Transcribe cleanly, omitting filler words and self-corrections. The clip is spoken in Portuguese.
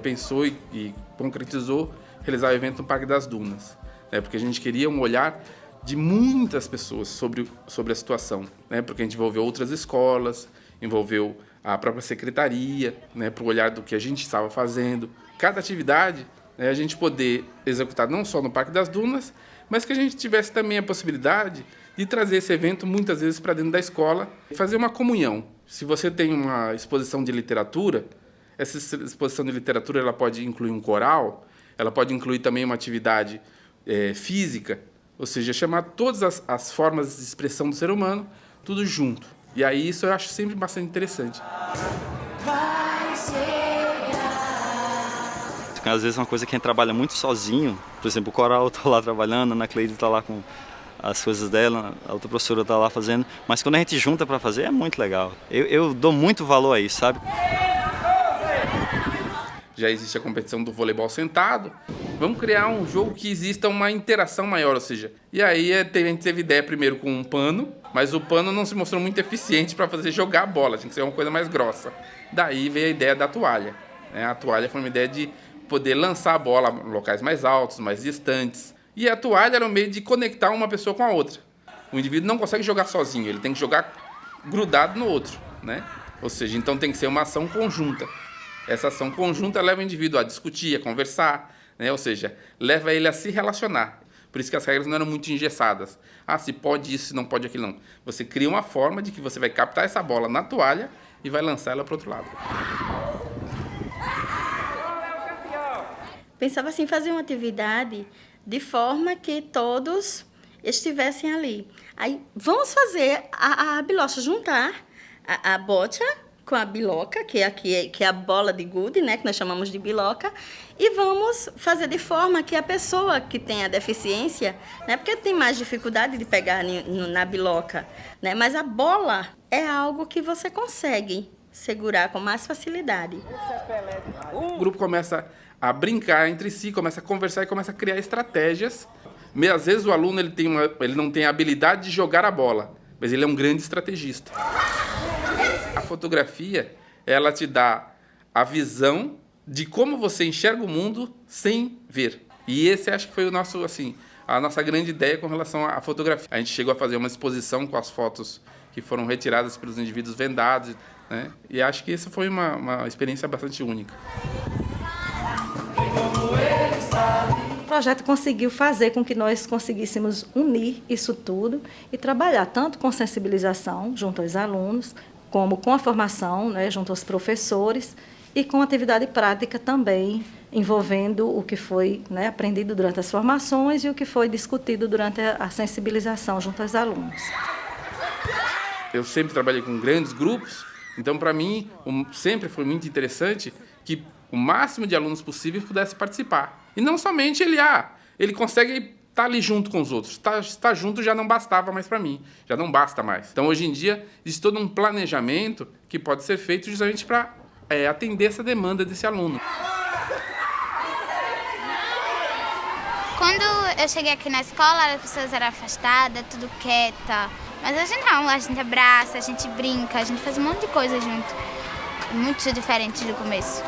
pensou e concretizou realizar o evento no Parque das Dunas, né? Porque a gente queria um olhar de muitas pessoas sobre a situação, né? Porque a gente envolveu outras escolas, envolveu a própria secretaria, né? Para o olhar do que a gente estava fazendo. Cada atividade, né, a gente poder executar não só no Parque das Dunas, mas que a gente tivesse também a possibilidade de trazer esse evento muitas vezes para dentro da escola e fazer uma comunhão. Se você tem uma exposição de literatura, essa exposição de literatura ela pode incluir um coral, ela pode incluir também uma atividade física, ou seja, chamar todas as formas de expressão do ser humano, tudo junto. E aí isso eu acho sempre bastante interessante. Às vezes é uma coisa que a gente trabalha muito sozinho, por exemplo, o coral está lá trabalhando, a Ana Cleide está lá com as coisas dela, a outra professora está lá fazendo, mas quando a gente junta para fazer é muito legal. Eu dou muito valor a isso, sabe? Já existe a competição do voleibol sentado, vamos criar um jogo que exista uma interação maior, ou seja, e aí a gente teve ideia primeiro com um pano, mas o pano não se mostrou muito eficiente para fazer jogar a bola, tinha que ser uma coisa mais grossa. Daí veio a ideia da toalha, né? A toalha foi uma ideia de poder lançar a bola em locais mais altos, mais distantes. E a toalha era um meio de conectar uma pessoa com a outra. O indivíduo não consegue jogar sozinho, ele tem que jogar grudado no outro, né? Ou seja, então tem que ser uma ação conjunta. Essa ação conjunta leva o indivíduo a discutir, a conversar, né? Ou seja, leva ele a se relacionar. Por isso que as regras não eram muito engessadas. Ah, se pode isso, se não pode aquilo, não. Você cria uma forma de que você vai captar essa bola na toalha e vai lançar ela para o outro lado. Pensava assim, fazer uma atividade de forma que todos estivessem ali. Aí, vamos fazer a bilocha, juntar a bocha com a biloca, que é a bola de gude, né, que nós chamamos de biloca, e vamos fazer de forma que a pessoa que tem a deficiência, né, porque tem mais dificuldade de pegar na biloca, né, mas a bola é algo que você consegue segurar com mais facilidade. O grupo começa a brincar entre si, começa a conversar e começa a criar estratégias. Às vezes o aluno ele não tem a habilidade de jogar a bola, mas ele é um grande estrategista. A fotografia, ela te dá a visão de como você enxerga o mundo sem ver. E esse acho que foi a nossa grande ideia com relação à fotografia. A gente chegou a fazer uma exposição com as fotos que foram retiradas pelos indivíduos vendados, né? E acho que essa foi uma experiência bastante única. O projeto conseguiu fazer com que nós conseguíssemos unir isso tudo e trabalhar tanto com sensibilização junto aos alunos, como com a formação, né, junto aos professores, e com atividade prática também, envolvendo o que foi, né, aprendido durante as formações e o que foi discutido durante a sensibilização junto aos alunos. Eu sempre trabalhei com grandes grupos, então para mim sempre foi muito interessante que o máximo de alunos possível pudesse participar. E não somente ele consegue estar ali junto com os outros. Estar junto já não bastava mais para mim, já não basta mais. Então, hoje em dia, existe todo um planejamento que pode ser feito justamente para atender essa demanda desse aluno. Quando eu cheguei aqui na escola, as pessoas eram afastadas, tudo quieta. Mas hoje não, a gente abraça, a gente brinca, a gente faz um monte de coisa junto. Muito diferente do começo.